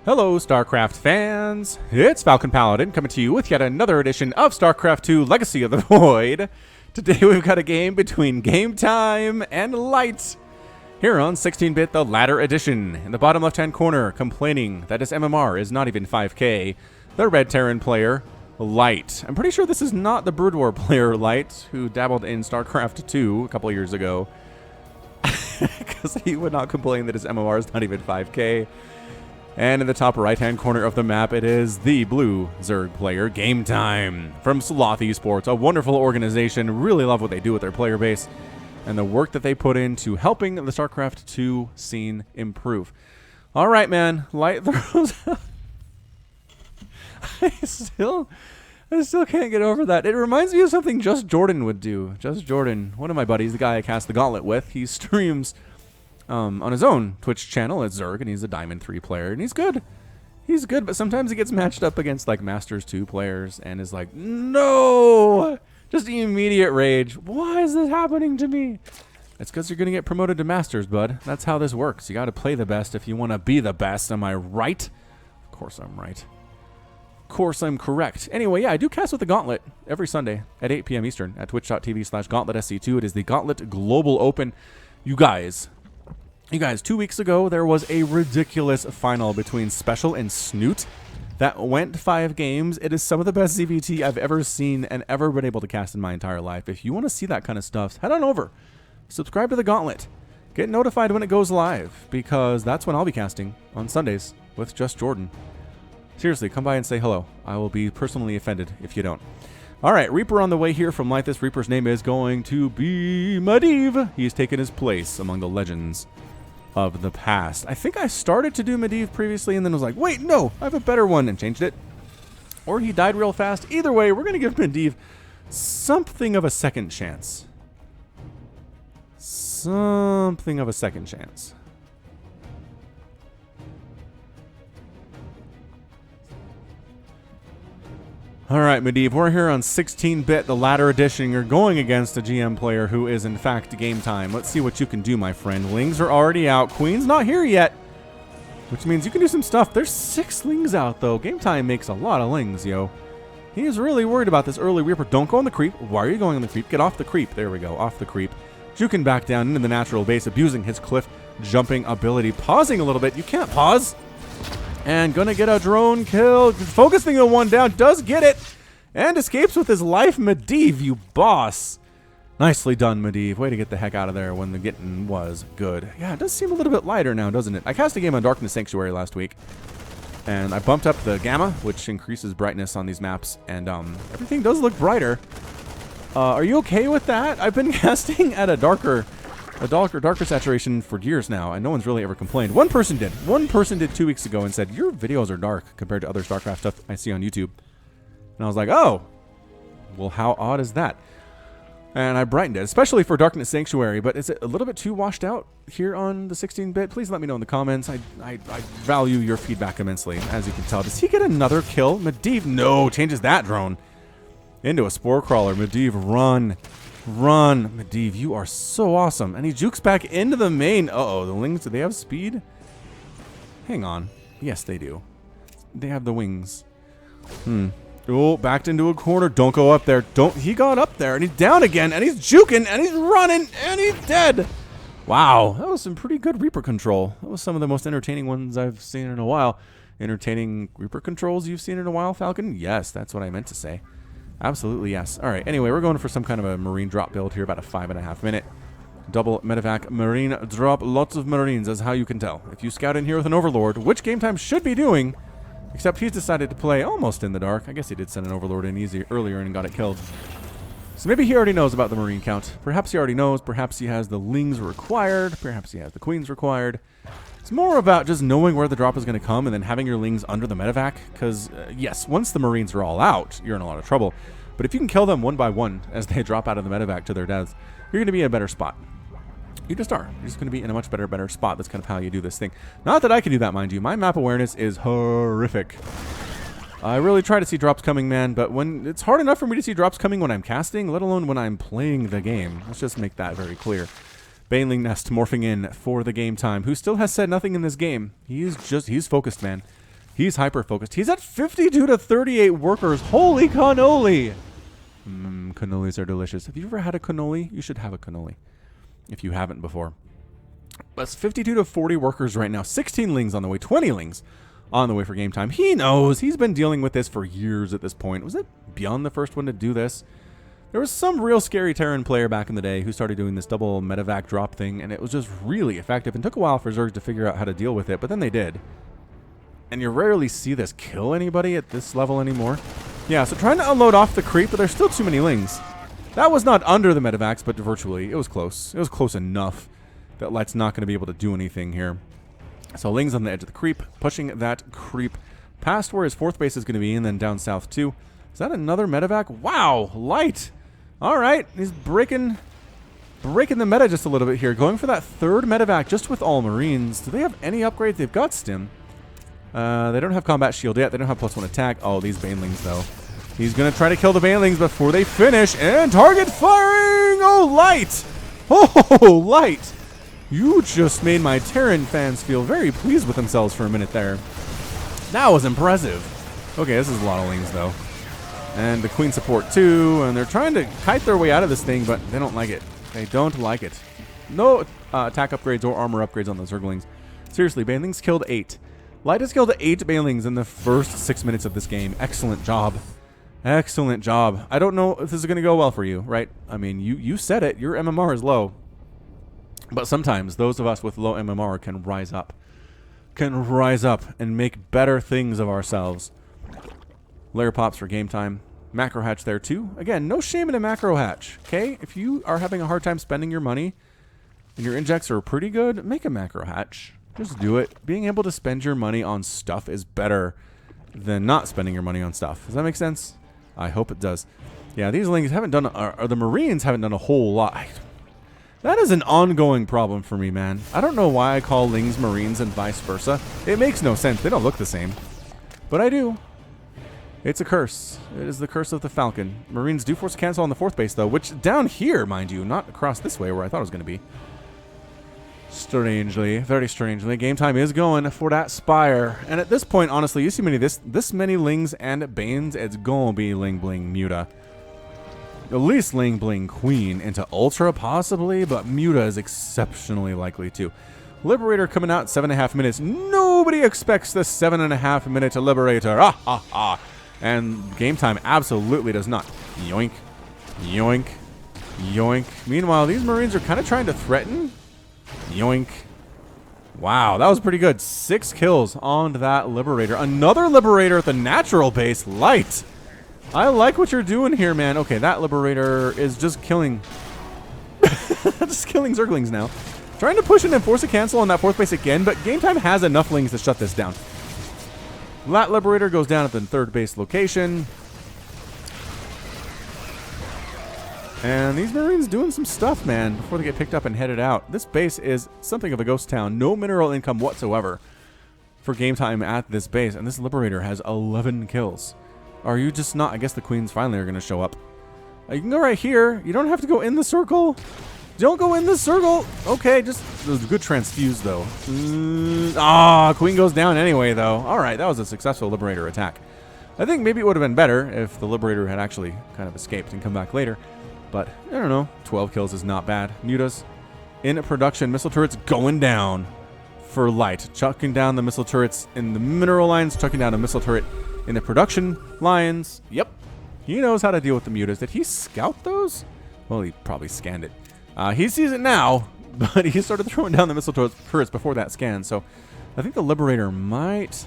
Hello, StarCraft fans! It's Falcon Paladin coming to you with yet another edition of StarCraft 2 Legacy of the Void. Today we've got a game between Game Time and Light. Here on 16-bit, the latter edition. In the bottom left-hand corner, complaining that his MMR is not even 5k, the Red Terran player, Light. I'm pretty sure this is not the Brood War player, Light, who dabbled in StarCraft 2 a couple of years ago. Because he would not complain that his MMR is not even 5k. And in the top right-hand corner of the map, it is the blue Zerg player, Game Time, from Sloth Esports, a wonderful organization. Really love what they do with their player base and the work that they put into helping the StarCraft 2 scene improve. All right, man. Light throws. I still can't get over that. It reminds me of something Just Jordan would do. Just Jordan, one of my buddies, the guy I cast the Gauntlet with, he streams on his own Twitch channel at Zerg, and he's a Diamond 3 player, and he's good. He's good, but sometimes he gets matched up against, like, Masters 2 players, and is like, no! Just immediate rage. Why is this happening to me? It's because you're going to get promoted to Masters, bud. That's how this works. You got to play the best if you want to be the best. Am I right? Of course I'm right. Of course I'm correct. Anyway, yeah, I do cast with the Gauntlet every Sunday at 8 p.m. Eastern at twitch.tv/GauntletSC2. It is the Gauntlet Global Open. You guys, 2 weeks ago, there was a ridiculous final between Special and Snoot that went 5 games. It is some of the best ZVT I've ever seen and ever been able to cast in my entire life. If you want to see that kind of stuff, head on over. Subscribe to the Gauntlet. Get notified when it goes live, because that's when I'll be casting on Sundays with Just Jordan. Seriously, come by and say hello. I will be personally offended if you don't. All right, Reaper on the way here from Light. This Reaper's name is going to be Medivh. He's taken his place among the legends of the past. I think I started to do Medivh previously and then was like, wait, no, I have a better one, and changed it. Or he died real fast. Either way, we're going to give Medivh something of a second chance. Something of a second chance. All right, Medivh, we're here on 16-bit, the latter edition. You're going against a GM player who is, in fact, Game Time. Let's see what you can do, my friend. Lings are already out. Queen's not here yet, which means you can do some stuff. There's 6 Lings out, though. Game Time makes a lot of Lings, yo. He is really worried about this early Reaper. Don't go on the creep. Why are you going on the creep? Get off the creep. There we go, off the creep. Juking back down into the natural base, abusing his cliff jumping ability. Pausing a little bit. You can't pause. And gonna get a drone kill. Focusing on one down. Does get it. And escapes with his life. Medivh, you boss. Nicely done, Medivh. Way to get the heck out of there when the getting was good. Yeah, it does seem a little bit lighter now, doesn't it? I cast a game on Darkness Sanctuary last week. And I bumped up the gamma, which increases brightness on these maps. And everything does look brighter. Are you okay with that? I've been casting at a darker saturation for years now, and no one's really ever complained. One person did. One person did 2 weeks ago and said, your videos are dark compared to other StarCraft stuff I see on YouTube. And I was like, oh, well, how odd is that? And I brightened it, especially for Darkness Sanctuary, but is it a little bit too washed out here on the 16-bit? Please let me know in the comments. I value your feedback immensely, as you can tell. Does he get another kill? Medivh, no, changes that drone into a Spore Crawler. Medivh, run. Run. Medivh, you are so awesome. And he jukes back into the main. Uh-oh, the Lings, do they have speed? Hang on. Yes, they do. They have the wings. Oh, backed into a corner. Don't go up there. Don't. He got up there, and he's down again, and he's juking, and he's running, and he's dead. Wow, that was some pretty good Reaper control. That was some of the most entertaining ones I've seen in a while. Entertaining Reaper controls you've seen in a while, Falcon? Yes, that's what I meant to say. Absolutely, yes. All right, anyway, we're going for some kind of a Marine drop build here, about a 5.5 minute. Double medevac Marine drop, lots of Marines, as how you can tell. If you scout in here with an Overlord, which Game Time should be doing, except he's decided to play almost in the dark. I guess he did send an Overlord in easy earlier and got it killed. So maybe he already knows about the Marine count. Perhaps he already knows. Perhaps he has the Lings required. Perhaps he has the Queens required. It's more about just knowing where the drop is going to come and then having your Lings under the medevac. Because, yes, once the Marines are all out, you're in a lot of trouble. But if you can kill them one by one as they drop out of the medevac to their deaths, you're going to be in a better spot. You just are. You're just going to be in a much better spot. That's kind of how you do this thing. Not that I can do that, mind you. My map awareness is horrific. I really try to see drops coming, man, but when it's hard enough for me to see drops coming when I'm casting, let alone when I'm playing the game. Let's just make that very clear. Baneling Nest morphing in for the Game Time, who still has said nothing in this game. He's focused, man. He's hyper-focused. He's at 52 to 38 workers. Holy cannoli! Cannolis are delicious. Have you ever had a cannoli? You should have a cannoli if you haven't before. But it's 52 to 40 workers right now. 16 lings on the way. 20 lings on the way for game time. He knows. He's been dealing with this for years at this point. Was it Beyond the first one to do this? There was some real scary Terran player back in the day who started doing this double medevac drop thing, and it was just really effective. And took a while for Zerg to figure out how to deal with it, but then they did. And you rarely see this kill anybody at this level anymore. Yeah, so trying to unload off the creep, but there's still too many lings. That was not under the medevacs, but virtually. It was close. It was close enough that Light's not going to be able to do anything here. So lings on the edge of the creep, pushing that creep past where his fourth base is going to be, and then down south too. Is that another medevac? Wow, Light! All right, he's breaking the meta just a little bit here. Going for that third medevac just with all Marines. Do they have any upgrades? They've got Stim. They don't have combat shield yet. They don't have +1 attack. Oh, these Banelings, though. He's going to try to kill the Banelings before they finish. And target firing! Oh, Light! Oh, Light! You just made my Terran fans feel very pleased with themselves for a minute there. That was impressive. Okay, this is a lot of lings, though. And the Queen support, too. And they're trying to kite their way out of this thing, but they don't like it. They don't like it. No attack upgrades or armor upgrades on those Zerglings. Seriously, Banelings killed 8. Light has killed 8 Banelings in the first 6 minutes of this game. Excellent job. Excellent job. I don't know if this is going to go well for you, right? I mean, you said it. Your MMR is low. But sometimes those of us with low MMR can rise up. Can rise up and make better things of ourselves. Layer pops for game time. Macro hatch there too. Again, no shame in a macro hatch. Okay? If you are having a hard time spending your money and your injects are pretty good, make a macro hatch. Just do it. Being able to spend your money on stuff is better than not spending your money on stuff. Does that make sense? I hope it does. Yeah, these lings haven't done, or the Marines haven't done a whole lot. That is an ongoing problem for me, man. I don't know why I call lings Marines and vice versa. It makes no sense. They don't look the same. But I do. It's a curse. It is the curse of the Falcon. Marines do force a cancel on the fourth base, though, which down here, mind you, not across this way where I thought it was going to be. Strangely, very strangely, game time is going for that Spire. And at this point, honestly, you see this many lings and Banes, it's gonna be Ling Bling Muta. At least Ling Bling Queen into Ultra, possibly, but Muta is exceptionally likely to. Liberator coming out 7.5 minutes. Nobody expects the 7.5 minute Liberator. Ah, ha, ha. And game time absolutely does not. Yoink, yoink, yoink. Meanwhile, these Marines are kind of trying to threaten. Yoink. Wow, that was pretty good. 6 kills on that Liberator. Another Liberator at the natural base. Light. I like what you're doing here, man. Okay, that Liberator is just killing... just killing Zerglings now. Trying to push in and force a cancel on that fourth base again, but game time has enough lings to shut this down. That Liberator goes down at the third base location. And these Marines doing some stuff, man, before they get picked up and headed out. This base is something of a ghost town. No mineral income whatsoever for game time at this base. And this Liberator has 11 kills. Are you just not? I guess the Queens finally are going to show up. You can go right here. You don't have to go in the circle. Don't go in the circle. Okay, just it was a good transfuse, though. Queen goes down anyway, though. All right, that was a successful Liberator attack. I think maybe it would have been better if the Liberator had actually kind of escaped and come back later. But, I don't know, 12 kills is not bad. Mutas in production. Missile turrets going down for Light. Chucking down the missile turrets in the mineral lines. Chucking down a missile turret in the production lines. Yep. He knows how to deal with the Mutas. Did he scout those? Well, he probably scanned it. He sees it now, but he started throwing down the missile turrets before that scan. So, I think the Liberator might...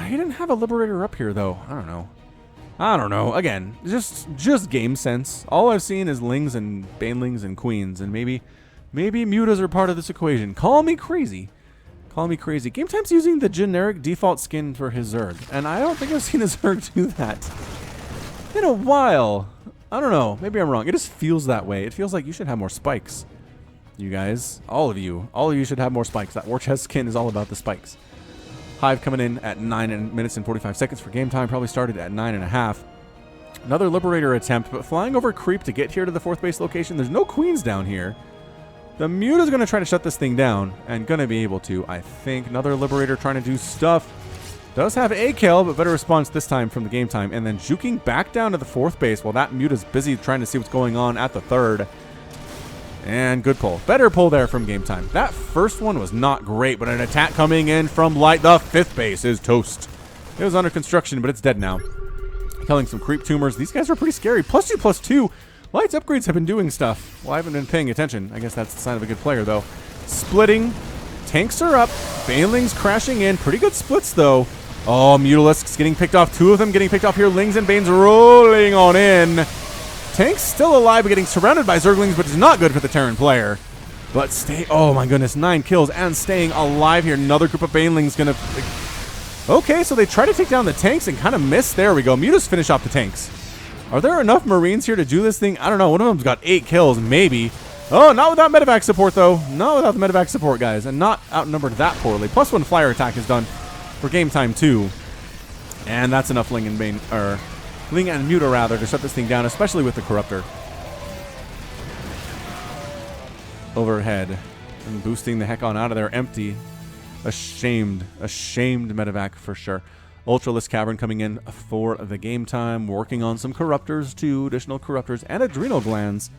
he didn't have a Liberator up here, though. I don't know. Again, just game sense. All I've seen is lings and banelings and queens, and maybe mutas are part of this equation. Call me crazy. Call me crazy. Game Time's using the generic default skin for his Zerg, and I don't think I've seen a Zerg do that in a while. I don't know. Maybe I'm wrong. It just feels that way. It feels like you should have more spikes. You guys, all of you should have more spikes. That war chest skin is all about the spikes. Hive coming in at 9 minutes and 45 seconds for game time. Probably started at 9.5. Another Liberator attempt, but flying over creep to get here to the fourth base location. There's no Queens down here. The Muta's going to try to shut this thing down and going to be able to, I think. Another Liberator trying to do stuff. Does have a kill, but better response this time from the game time. And then juking back down to the 4th base while that Mute is busy trying to see what's going on at the 3rd. And good pull. Better pull there from game time. That first one was not great, but an attack coming in from Light. The 5th base is toast. It was under construction, but it's dead now. Killing some creep tumors. These guys are pretty scary. +2/+2. Light's upgrades have been doing stuff. Well, I haven't been paying attention. I guess that's the sign of a good player, though. Splitting. Tanks are up. Banelings crashing in. Pretty good splits, though. Oh, Mutalisks getting picked off. 2 of them getting picked off here. Lings and Banes rolling on in. Tank's still alive, but getting surrounded by Zerglings, which is not good for the Terran player. But oh my goodness, 9 kills and staying alive here. Another group of Banelings gonna... Okay, so they try to take down the tanks and kind of miss. There we go. Mutas finish off the tanks. Are there enough Marines here to do this thing? I don't know. One of them's got 8 kills, maybe. Oh, not without medevac support, though. Not without the medevac support, guys. And not outnumbered that poorly. +1 flyer attack is done for game time, too. And that's enough Ling and Bane, or Ling and Muta, rather, to shut this thing down, especially with the Corruptor. Overhead. And boosting the heck on out of there. Empty. Ashamed medevac for sure. Ultralisk Cavern coming in for the game time. Working on some Corruptors, too. Additional Corruptors and Adrenal Glands.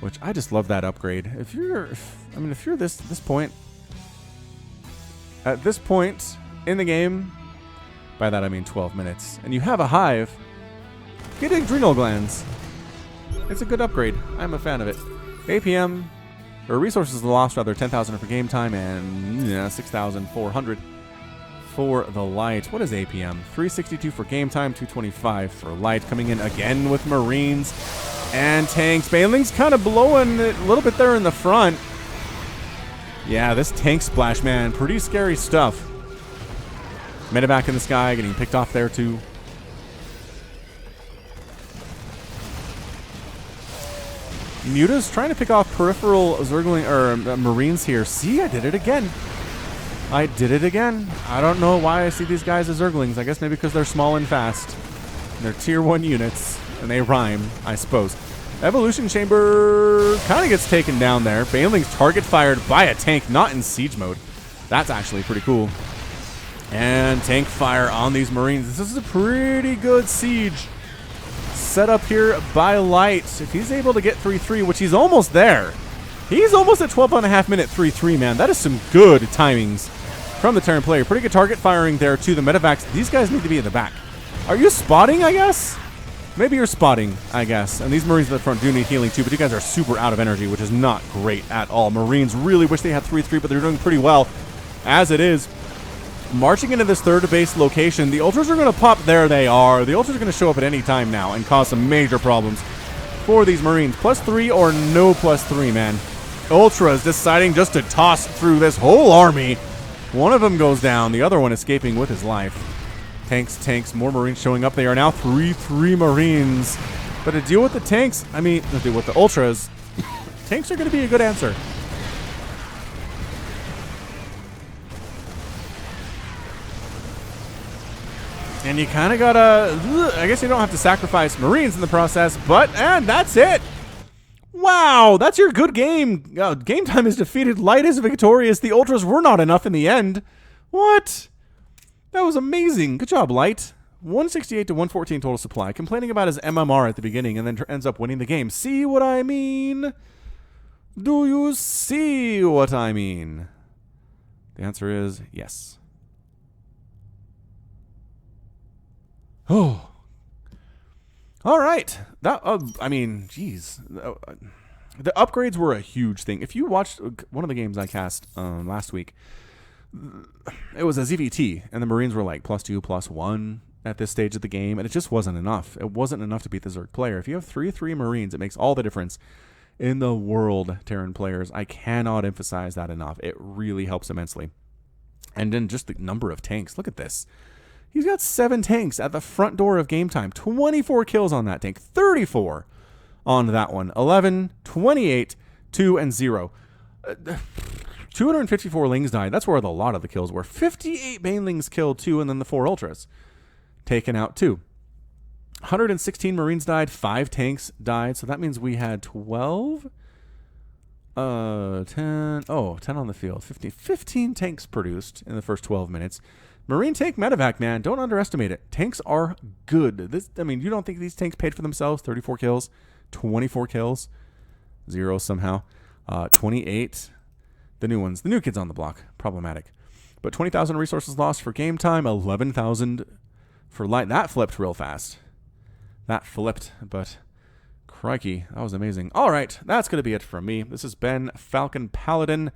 Which I just love that upgrade. If you're this point, at this point in the game, by that I mean 12 minutes, and you have a hive, get Adrenal Glands. It's a good upgrade. I'm a fan of it. APM, or resources lost, rather, 10,000 for game time, and 6,400 for the Light. What is APM? 362 for game time, 225 for Light. Coming in again with Marines and tanks. Baneling's kind of blowing it a little bit there in the front. Yeah, this tank splash, man, pretty scary stuff. Medevac in the sky, getting picked off there too. Muta's trying to pick off peripheral Zergling or Marines here. See, I did it again. I don't know why I see these guys as Zerglings. I guess maybe because they're small and fast. And they're tier 1 units. And they rhyme, I suppose. Evolution Chamber kind of gets taken down there. Baneling's target fired by a tank, not in siege mode. That's actually pretty cool. And tank fire on these Marines. This is a pretty good siege set up here by Light. If he's able to get 3-3, which he's almost there. He's almost at 12.5 minute 3-3, man. That is some good timings from the Terran player. Pretty good target firing there to the medevacs. These guys need to be in the back. Are you spotting, I guess? Maybe you're spotting, I guess. And these Marines at the front do need healing too, but you guys are super out of energy, which is not great at all. Marines really wish they had 3-3, but they're doing pretty well as it is. Marching into this 3rd base location, the Ultras are going to pop. There they are. The Ultras are going to show up at any time now and cause some major problems for these Marines. +3 or no +3, man. Ultras deciding just to toss through this whole army. One of them goes down, the other one escaping with his life. Tanks, more Marines showing up. They are now 3-3 Marines. But to deal with the tanks, to deal with the Ultras, tanks are going to be a good answer. And you kind of gotta, I guess you don't have to sacrifice Marines in the process, and that's it. Wow, that's your good game. Game time is defeated. Light is victorious. The Ultras were not enough in the end. What? That was amazing. Good job, Light. 168 to 114 total supply. Complaining about his MMR at the beginning and then ends up winning the game. See what I mean? Do you see what I mean? The answer is yes. Oh. All right. That, geez. The upgrades were a huge thing. If you watched one of the games I cast last week, it was a ZVT, and the Marines were like +2, +1 at this stage of the game, and it just wasn't enough. It wasn't enough to beat the Zerg player. If you have 3-3 Marines, it makes all the difference in the world, Terran players. I cannot emphasize that enough. It really helps immensely. And then just the number of tanks. Look at this. He's got 7 tanks at the front door of game time. 24 kills on that tank. 34 on that one. 11, 28, 2, and 0. 254 Lings died. That's where a lot of the kills were. 58 Banelings killed, 2, and then the 4 Ultras taken out, 2. 116 Marines died. 5 tanks died. So that means we had 12. 10. Oh, 10 on the field. 15 tanks produced in the first 12 minutes. Marine tank medevac, man. Don't underestimate it. Tanks are good. You don't think these tanks paid for themselves? 34 kills, 24 kills, 0 somehow, 28. The new ones, the new kids on the block, problematic. But 20,000 resources lost for game time, 11,000 for light. That flipped real fast. That flipped, but crikey, that was amazing. All right, that's going to be it from me. This has been Falcon Paladin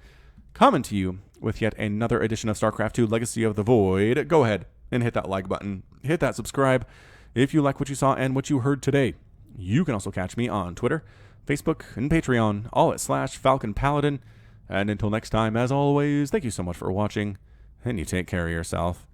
coming to you with yet another edition of StarCraft 2 Legacy of the Void. Go ahead and hit that like button. Hit that subscribe if you like what you saw and what you heard today. You can also catch me on Twitter, Facebook, and Patreon, all at /Falcon Paladin. And until next time, as always, thank you so much for watching, and you take care of yourself.